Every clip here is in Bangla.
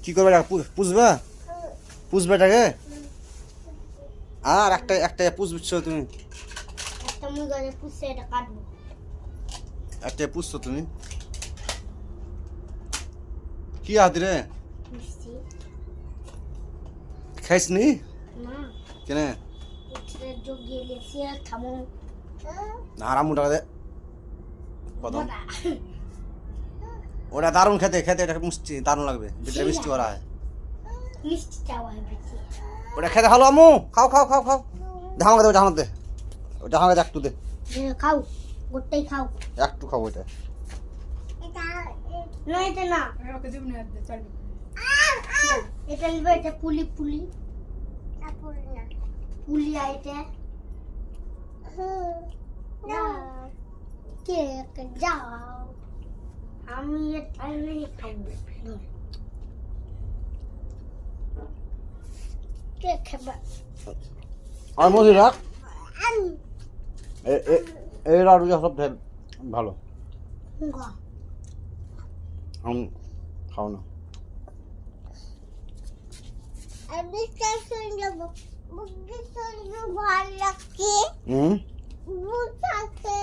কি করবে পুষবা পুষবে এটাকে আর একটা একটা পুষছো তুমি একটা মুরগি পুষে এটা কাটবো একটা পুষছো তুমি কি আদি রে মিষ্টি খাইসনি না কেন এটা জগিয়ে লেছি আর খামো না আরাম টাকা দে কত মোটা। ওটা দারুণ খেতে খেতে এটা মিষ্টি দারুণ লাগবে ভিতরে মিষ্টি ভরা হয় মিষ্টি চাওয়া বেশি ওটা খেতে ভালো আম্মু খাও খাও খাও খাও ঢাকা দে ঢাকা দে ওটা ঢাকা দে একটু দে খাও গোটাই খাও একটু খাও ওইটা না এটা না ওকে দিব না চল এটা নিবে এটা পুলি পুলি পুলি আইতে কে যাও আমি এটা নিয়ে খাবো কে খাবে আর মজি রাখ এই রাড়ু সব ভালো আমি খাও না আমি স্টেশন যাব বুদ্ধি সঙ্গে ভালো লাগে বুঝাতে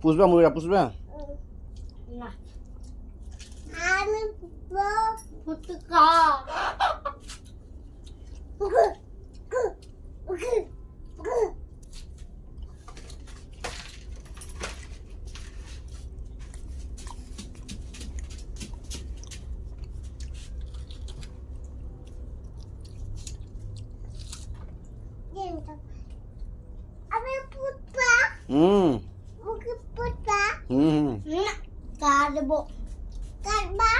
পুষবে মুড়িটা পুষবে না আমি ফুটকা আমি ফুটকা মুখে ফুটকা না কাটবো কাটবা